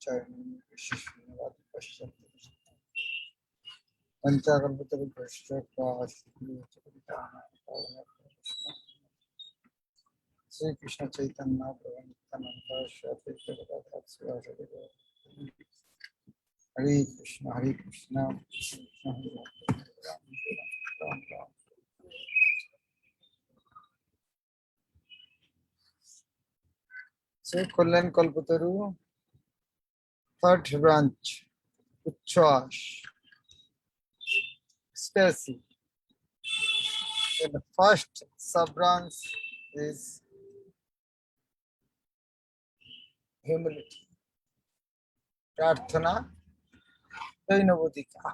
धन्यवाद पश्चात पंचाकल्पतरुभ्यश्च श्री कृष्ण चैतन्य प्रभु नित्यानंद श्री अद्वैत गदाधर श्रीवासदि गौर हरे कृष्ण कृष्ण हरे राम राम राम। श्री कल्याण कल्पतरु third branch Uchchas Stacy. And the first sub branch is humility. Prarthana Dainavadika.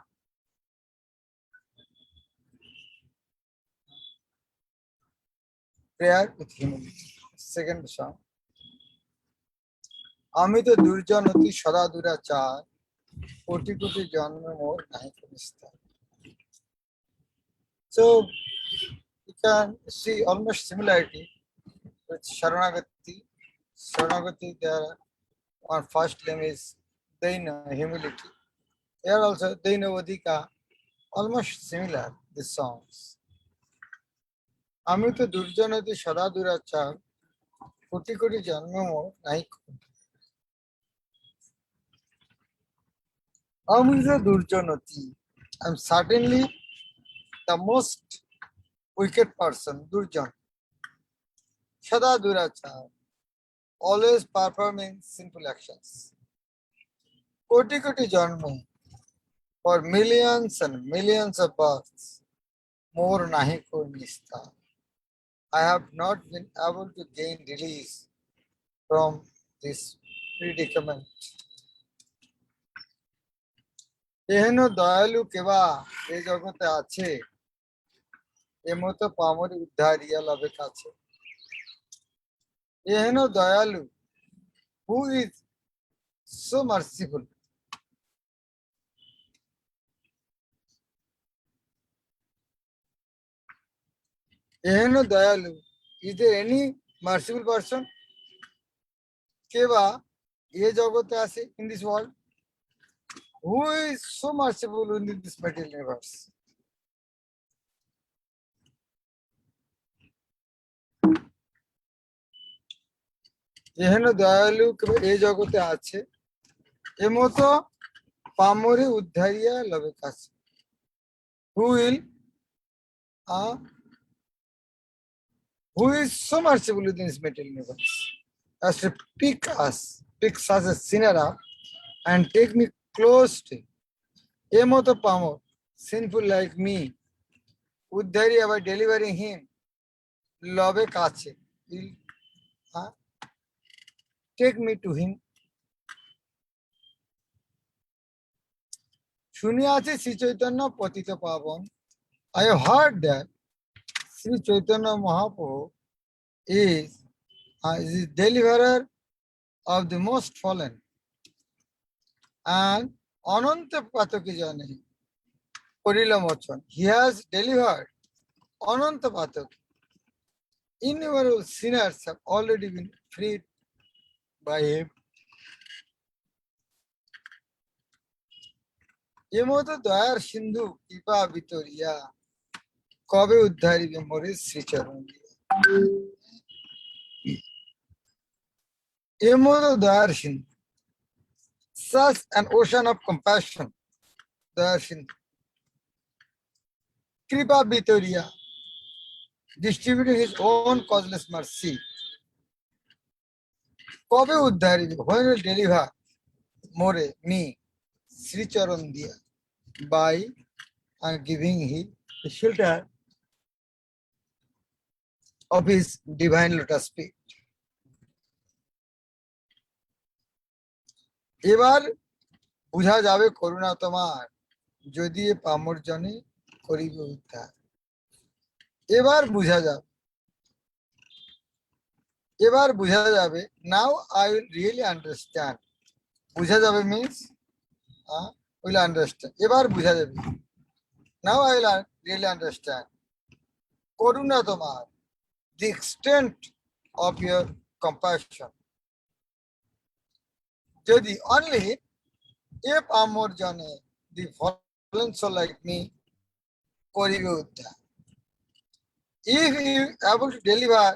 Prayer with humility. Second song. আমি তো দুর্জন অতি সদা দুরাচার কোটি কোটি জন্ম মোর নাহি বিস্তার। So you can see almost similarity with Sharanagati. Sharanagati, their one first name is Daina, humility. Here also Daina Vadika, almost similar, these songs. আমি তো দুর্জন অতি সদা দুরাচার কোটি কোটি জন্ম মোর নাহি। আমি তো দুর্জনতি, I'm certainly the most wicked person, Durjan. Sada Durachar, always performing sinful actions. Koti koti janma, for millions and millions of births, more nahi ko nista. I have not been able to gain release from this predicament. Eheno dayalu keba e jagote ache, emoto pamori uddhariya labe kache. Eheno dayalu, who is so merciful. Eheno dayalu, is there any merciful person? Keva ye jagote ase in this world? Who is so merciful in this material universe? Eheno dayalu keba e jagote ache, emoto pamori uddhariya labe kache. Who is so merciful in this material universe as to pick such a sinner up and take me close to him. Emoto pamor, sinful like me, uddhariya by delivering him, labe kache. Take me to him. শুনিয়াছি Shri Chaitanya পতিত পাবন. I have heard that Sri Chaitanya Mahaprabhu is the deliverer of the most fallen and Ananta Pataki Jani Korila Mochan. He has delivered Ananta Pataki. Innumerable sinners have already been freed by him. এমতো দয়ার সিন্ধু কৃপা ভিতরিয়া কবে উদ্ধারিবে মোরে শ্রীচরণ। এমতো দয়ার সিন্ধু, such an ocean of compassion, দয়ার সিন্ধু, কৃপা ভিতরিয়া, distributing his own causeless mercy. কবে উদ্ধারিবে, when will deliver মোরে me শ্রীচরণ দিয়া, by giving him the shelter of his divine lotus feet. এবার বুঝা যাবে করুণা তোমার, যদি পামর জনে করিবে উদ্ধার। এবার বুঝা যাবে, now I will really understand. বুঝা যাবে means will understand. এবার বুঝা যাবে, now I will really understand. করুণা তোমার, the extent of your compassion. যদি only if amor jane the fallen soul like me koribe uddhar. If you able to deliver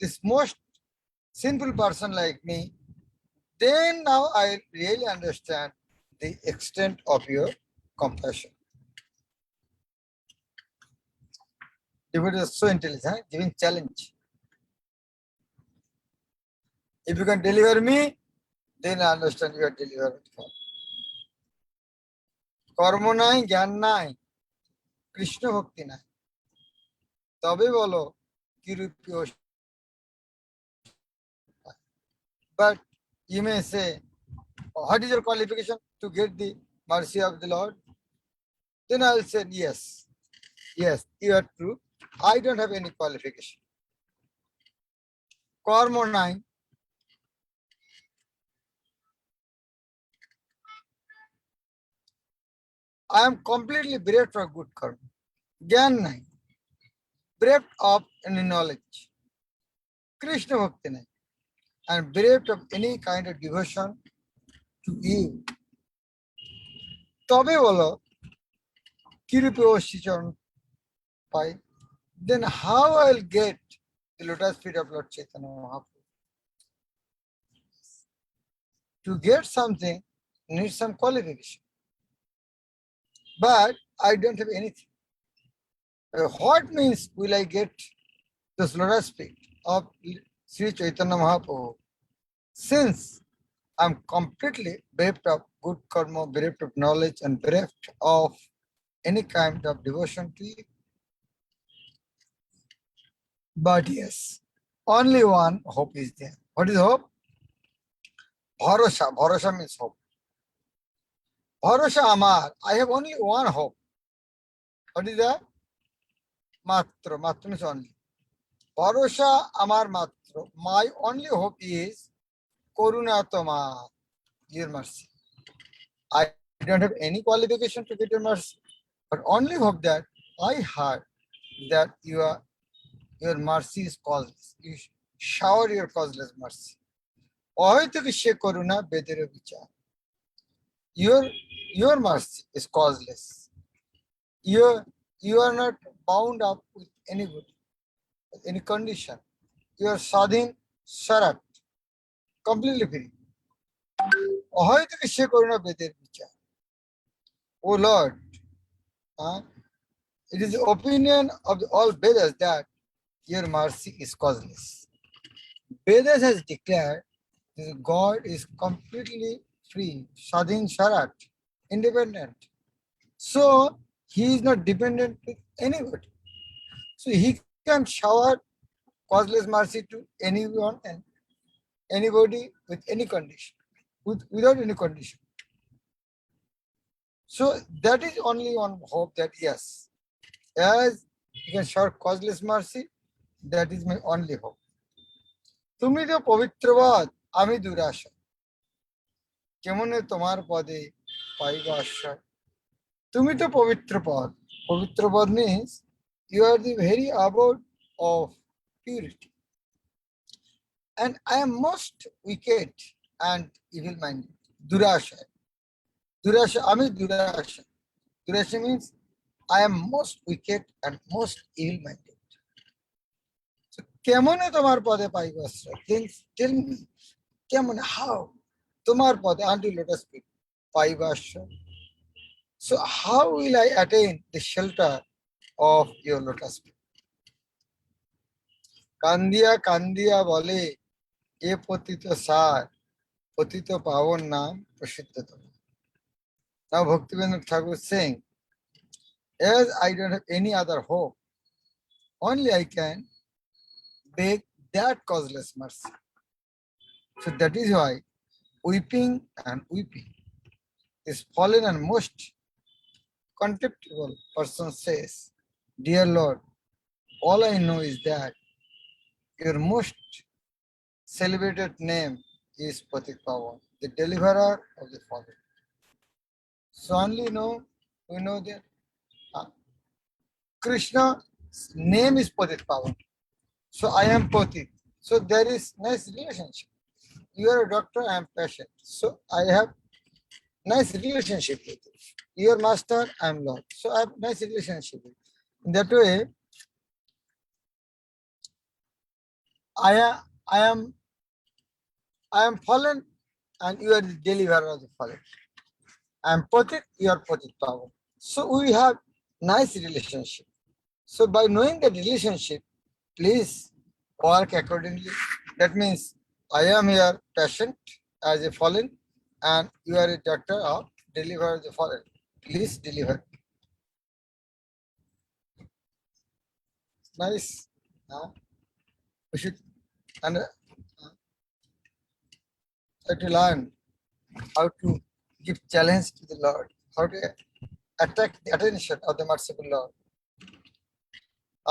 this most sinful person like me, then now I really understand the extent of your compassion. Devotee is so intelligent, giving challenge. If you can deliver me, then I understand you are delivered. কর্ম নাই, জ্ঞান নাই, কৃষ্ণ ভক্তি নাই, তবে বলো কিরূপী। But you may say, what is your qualification to get the mercy of the Lord? Then I will say, yes, you are true. I don't have any qualification. কর্ম নাই, I am completely bereft of good karma. জ্ঞান নাই, bereft of any knowledge. Krishna bhakti নাই, and bereft of any kind of devotion to you. তবে বলো কিরূপে অশ্রীচরণ পাই? Then how I will get the lotus feet of Lord Chaitanya Mahaprabhu? To get something needs some qualification, but I don't have anything. What means will I get this lotus feet of Sri Chaitanya Mahaprabhu? Since I'm completely bereft of good karma, bereft of knowledge, and bereft of any kind of devotion to you. But yes, only one hope is there. What is hope? Bharosha. Bharosha means hope. Bharosha amar. I have only one hope. What is that? Matra. Matra means only. Bharosha amar matra. My only hope is Karuna Toma, your mercy. I don't have any qualification to get your mercy, but only hope that I heard that your mercy is causeless. You shower your causeless mercy. অহৈত বিশ্বে করুণা বেদের বিচার. Your mercy is causeless. You are not bound up with anybody, with any condition. You are স্বাধীন, সারাট, completely free. অহৈত বিশ্বে করুণা বেদের বিচার. Oh Lord, it is the opinion of all Vedas that your mercy is causeless. Vedas has declared that God is completely free, Shadhin Sharat, independent. So he is not dependent with anybody. So he can shower causeless mercy to anyone and anybody with any condition, without any condition. So that is only one hope that yes, as he can shower causeless mercy, that is my only hope. তুমি তো পবিত্রবাদ, আমি দুরাশা, কেমনে তোমার পদে পাইব আশ্রয়। তুমি তো পবিত্র পদ. পবিত্র পদ means you are the very abode of purity. And I am most wicked and evil minded. Durasha. Durasha, ami durasha. Durasha means I am most wicked and most evil minded. So, কেমনে তোমার পদে পাইব আশ্রয়? Then tell me, কেমনে, how? তোমার পদে, until lotus feet, পাইব আশ্রয়. So how will I attain the shelter of your lotus feet? কান্দিয়া কান্দিয়া বলে এ পতিত সার, পতিত পাবন নাম প্রসিদ্ধতম. Now Bhaktivinoda Thakur is saying, as I don't have any other hope, only I can beg that causeless mercy. So that is why weeping and weeping, this fallen and most contemptible person says, dear Lord, all I know is that your most celebrated name is Patik Pavan, the deliverer of the fallen. So only we know that Krishna's name is Patik Pavan. So I am Patik. So there is nice relationship. you are a doctor, I am patient. So I have nice relationship with you. You are master, I am Lord. So I have nice relationship with you. In that way, I am fallen and you are the deliverer of the fallen. I am Patit, you are Patit power. So we have nice relationship. So by knowing that relationship, please work accordingly. That means I am here patient as a fallen and you are a doctor of deliver the fallen. Please deliver. Nice. We should and try to learn how to give challenge to the Lord, how to attract the attention of the merciful Lord.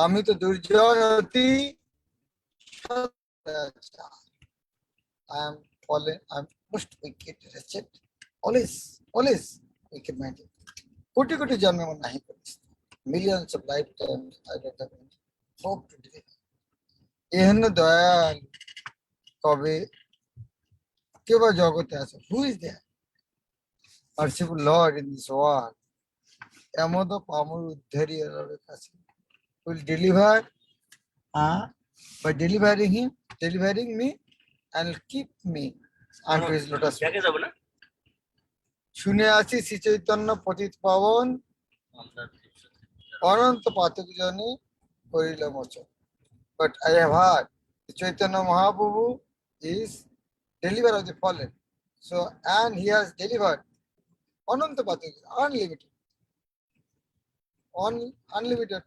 আমি তো দুর্জন অতি I am fallen, I am most wicked, wretched, always wicked minded. Crore crore জন্মে মন নাহি করিস millions of lifetimes I don't have any hope to deliver. এহেন দয়াল কবে কে বা জগতে আছে? Who is there? Merciful Lord in this world. এমদ পামর উদ্ধারী এর কাছে will deliver by delivering me and keep me unto his lotus feet. শুনে আছি শ্রী চৈতন্য পতিত পাবন অনন্ত পাতক জনে করিল মোচন। But I have heard the Chaitanya Mahaprabhu is deliverer of the fallen. So and he has delivered Ananta Patak, unlimited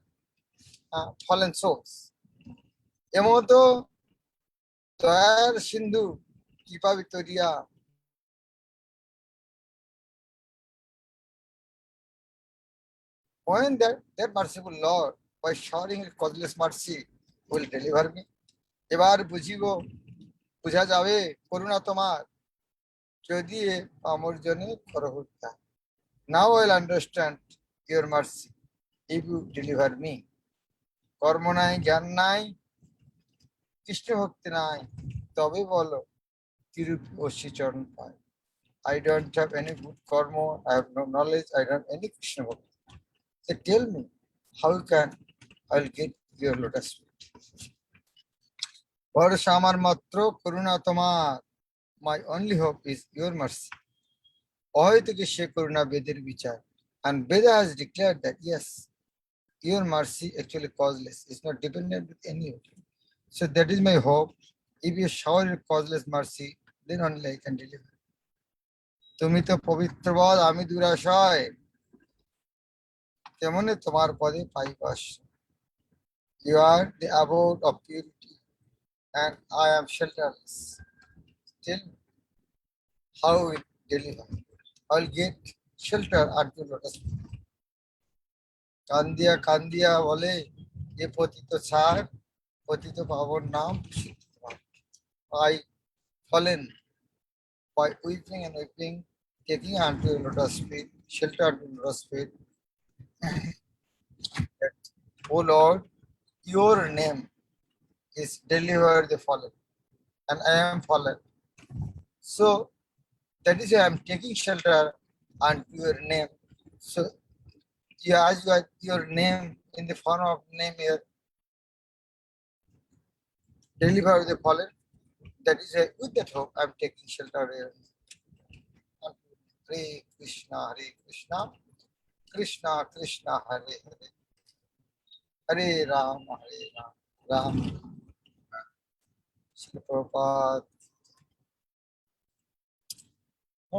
fallen souls. এমতো দয়ার সিন্ধু কৃপা Victoria when that merciful Lord by showering his causeless mercy will deliver me. এবার বুঝিব বুঝা যাবে করুণা তোমার যদি আমার জন্য করো উদ্ধার। Now I'll understand your mercy if you deliver me. কর্ম নাই জ্ঞান নাই কৃষ্ণ ভক্তি নাই তবে বলো তিরুপি অশ্রী চরণ পায়। I don't have any good karma, I have no knowledge, I don't have any Krishna bhakti. So tell me, how can I'll get your lotus feet? ভরসা আমার মাত্র করুণা তোমার, my only hope is your mercy. অহৈতুকী সে করুণা বেদের বিচার, and Veda has declared that yes, your mercy actually causeless, it's not dependent with anybody. So that is my hope. If you shower your causeless mercy, then only I can deliver. তুমি তো পবিত্র বল আমি দুরাশয়, তেমনি তোমার পদে পাইবাস। You are the abode of purity and I am shelterless. Tell me, how will deliver? I will get shelter at the lotus feet. কান্দিয়া কান্দিয়া বলে এ পতিত ছাড়, পতিত পাবন নাম I fallen by weeping and weeping, taking unto the lotus feet, shelter unto the lotus feet. That, O Lord, your name is deliver the fallen, and I am fallen. So that is why I am taking shelter unto your name. So you as you are your name in the form of name here, deliver the fallen. That is why with that hope I am taking shelter here. Hare Krishna, Krishna Krishna, Hare Hare, Hare Ram, Ram. Srila Prabhupada.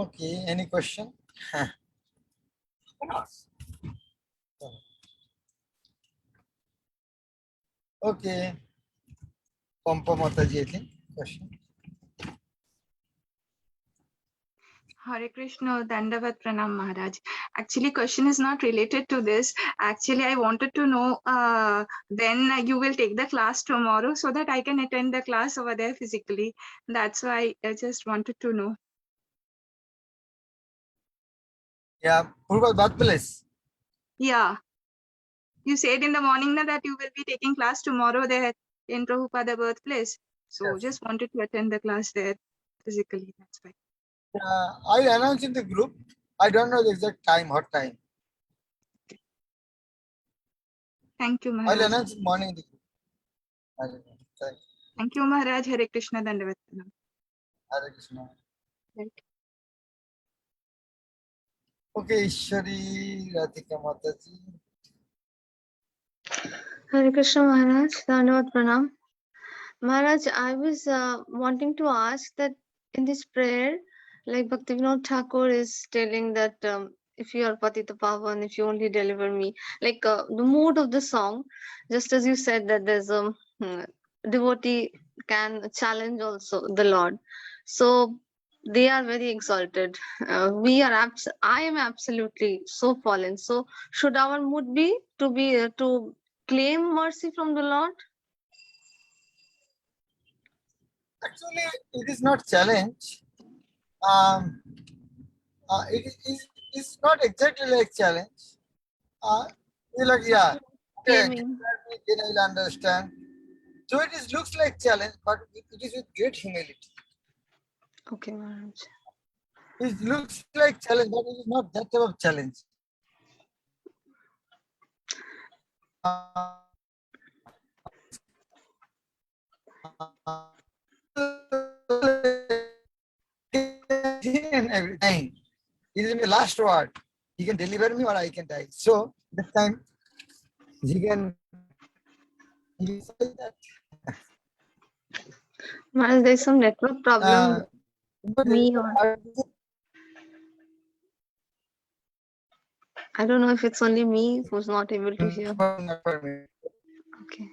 Okay, any question? Okay. Pampa Mataji, I think. Question. Hare Krishna, Dandavat Pranam Maharaj. Actually, question is not related to this. Actually, I wanted to know when you will take the class tomorrow so that I can attend the class over there physically. That's why I just wanted to know. Yeah, Purva birthplace. Yeah. You said in the morning that you will be taking class tomorrow there in Prabhupada birthplace. So Yes. just wanted to attend the class there. physically. That's why. I'll announce in the group. I don't know the exact time, what time. Thank you, I'll Maharaj. announce in morning in the group. Thank you. Thank you, Maharaj. Hare Krishna Dandavat Pranam. Hare Krishna. Right. Okay, Ishwari, Radhika Mataji. Hare Krishna Maharaj, Dandavat Pranam. Maharaj, I was wanting to ask that in this prayer, like Bhaktivinoda Thakur is telling that if you are Patita Pavan, if you only deliver me, like the mood of the song, just as you said that there's a devotee can challenge also the Lord. So they are very exalted. I am absolutely so fallen. So should our mood be to claim mercy from the Lord? Actually, it is not challenge. It's not exactly like challenge. You're like, yeah, okay, Claiming. then I will understand. So it is looks like challenge, but it is with great humility. Okay, Maharaj. It looks like challenge, but it is not that type of challenge. And every time, it is my last word. He can deliver me or I can die. So that time he can say that. Maharaj, there's some network problem But with me, or I don't know if it's only me who's not able to hear. not for me. Okay.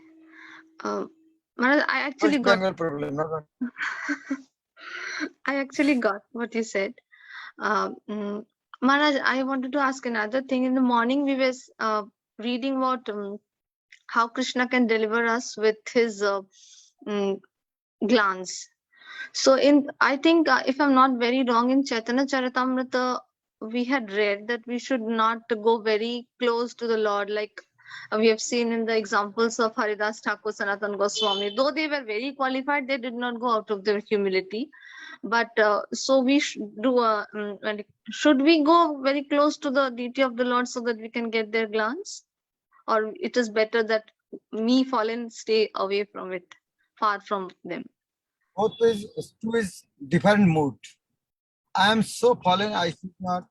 Maharaj, West Bengal problem, not I actually got what you said. Maharaj, I wanted to ask another thing. In the morning, we were reading about how Krishna can deliver us with his mm, glance. So, I think if I'm not very wrong, in Chaitanya Charitamrita, we had read that we should not go very close to the Lord, like we have seen in the examples of Haridas Thakur, Sanatan Goswami. Though they were very qualified, they did not go out of their humility. But so we should do should we go very close to the deity of the Lord so that we can get their glance, or it is better that me fallen stay away from it, far from them? both ways, two is different mood. I am so fallen, I should not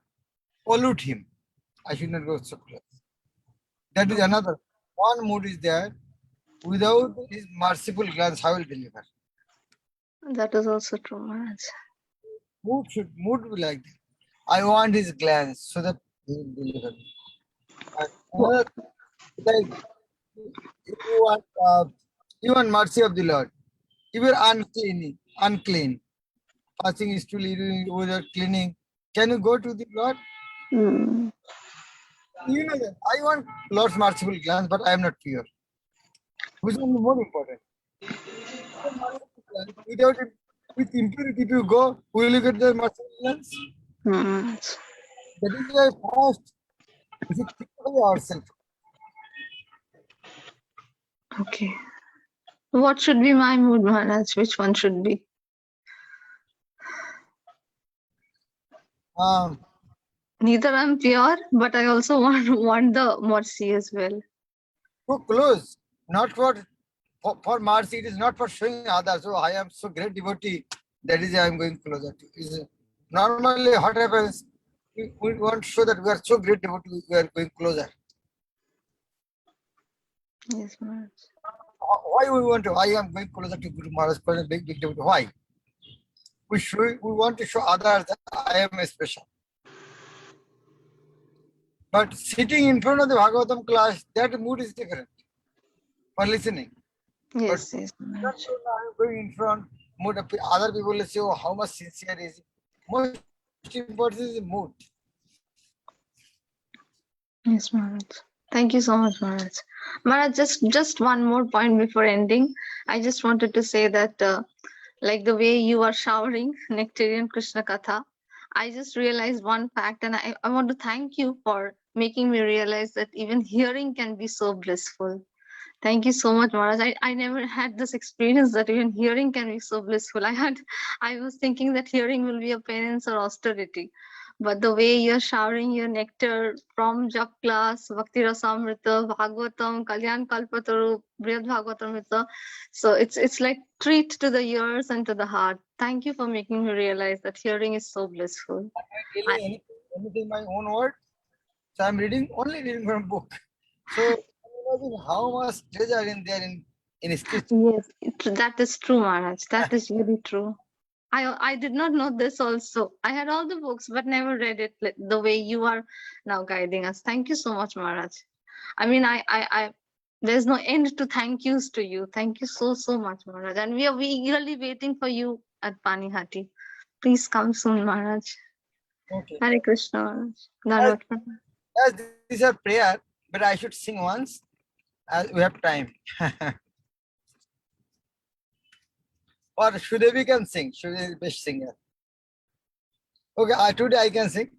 pollute him. I should not go so close. That is another. One mood is there. Without his merciful glance, how will deliver? That is also true, Maharaj. Mood be like that. I want his glance so that he will deliver me. And another, like you want mercy of the Lord. You are unclean. Passing is to without cleaning. Can you go to the Lord? Mm. You know that I want Lord's merciful glance, but I am not pure. Which one is more important? Without it, with impurity, if you go, will you get the merciful glance? Maharaj. That is why first we should purify ourselves. Okay. What should be my mood, Maharaj? Which one should be? Neither I'm pure, but I also want the mercy as well. Go close, not for mercy. It is not for showing others. So I am so great devotee. That is why I am going closer to. Normally, what happens? We want to show that we are so great devotee. We are going closer. Yes, Maharaj. Why we want to? I am going closer to Guru Maharaj, closer big devotee. Why? We want to show others that I am special. But sitting in front of the Bhagavatam class, that mood is different for listening. Yes, But yes, not Maharaj. so now I'm going in front, mood of other people will say, oh, how much sincere is he? Most important is the mood. Yes, Maharaj. Thank you so much, Maharaj. Maharaj, just one more point before ending. I just wanted to say that, like the way you are showering Nectarian Krishna Katha, I just realized one fact, and I want to thank you for making me realize that even hearing can be so blissful. Thank you so much, Maharaj. I never had this experience that even hearing can be so blissful. I was thinking that hearing will be a penance or austerity. But the way you're showering your nectar from Jap class, Bhakti Rasamrita, Bhagavatam, Kalyan Kalpataru, Brihad Bhagavatamrita. So it's like treat to the ears and to the heart. Thank you for making me realize that hearing is so blissful. I'm telling anything my own word. So I'm only reading from book. So imagine how much treasure in there in scripture. Yes, that is true, Maharaj. That is very true. I did not know this also. I had all the books but never read it the way you are now guiding us. Thank you so much, Maharaj. I mean, I there's no end to thank yous to you. Thank you so much, Maharaj. And we eagerly waiting for you at Panihati. Please come soon, Maharaj. Okay. Hare Krishna, Maharaj. As, Dandavat pranam. as this is a prayer, but I should sing once as we have time. Or Shudevi can sing. Shudevi is the best singer. Okay, today I can sing.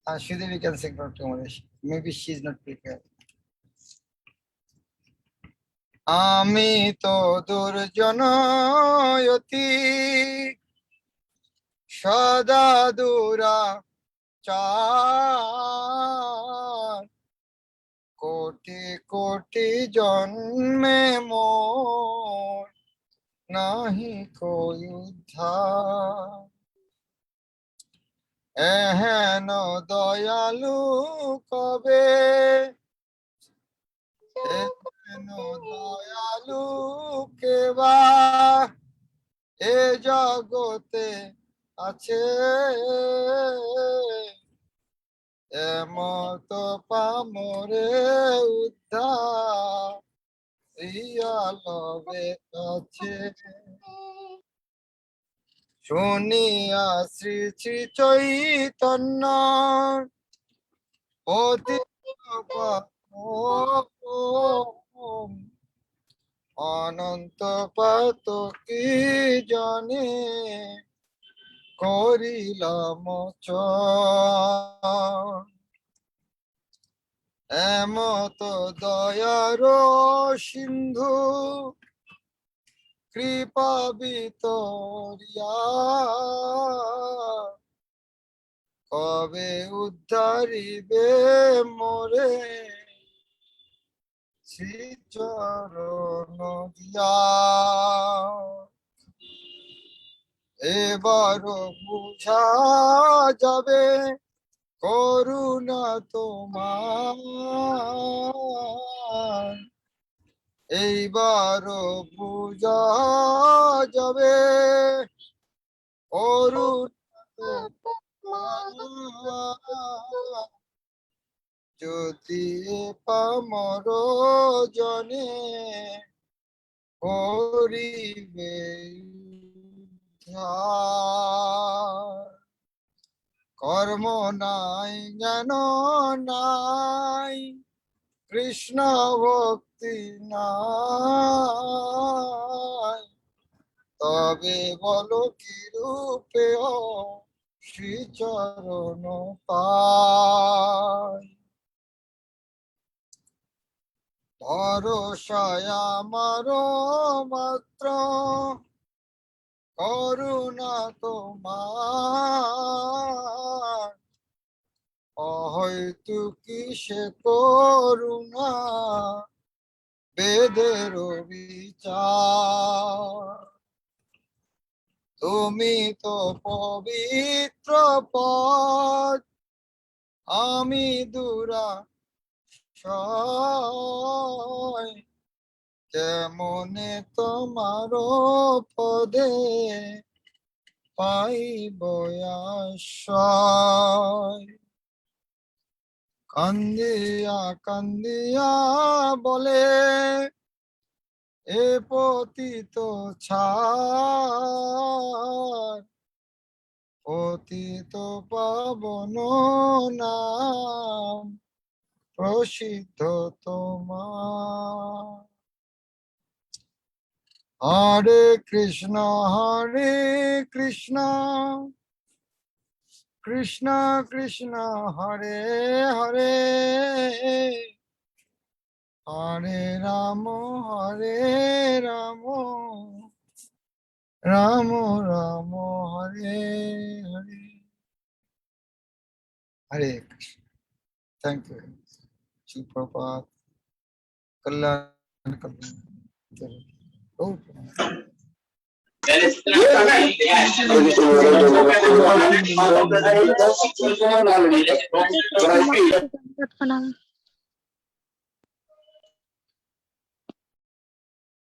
Shudevi can sing from tomorrow. Maybe she's not prepared. আমি তো দুর্জনয়তি সদা দুরাচার কোটি কোটি জন্মে মোর নাহি কই উদ্ধার এহেন দয়ালু কবে এহেন দয়ালু কেবা এ জগতে আছে এমত পামরে উদ্ধার ইয়া লবে আছে শুনিয়া শ্রী শ্রী চৈতন্য অতি অনন্ত পাত কি জানে করিলাম এমত দয়ার সিন্ধু কৃপা বিতরিয়া কবে উদ্ধারিবে মোরে শ্রীচরণ দিয়া এবার বুঝা যাবে করুণা তোমার এইবার বুঝা যাবে করুণা তোমার যদি পামর জনে করিবে কর্ম নাই জ্ঞান নাই কৃষ্ণ ভক্তি নাই তবে বলো কি রূপে শ্রীচরণ পাই ভরসায় আমার মাত্র করুণা তোমার হয়তো কি সে করুণা বেদের বিচার তুমি তো পবিত্র পদ আমি দুরাশয় কেমনে তোমার পদে পাইব আশ্রয় কান্দিয়া কান্দিয়া বলে এ পতিত ছাড় পতিত পাবন নাম প্রসিদ্ধ তোমার হরে Krishna Krishna Krishna Hare Hare Hare Ramo, Ramo Ramo, Hare Hare. Hare Krishna. Thank you. Shri Prabhupada. Kalyan Kalyan. Oh, Thank you.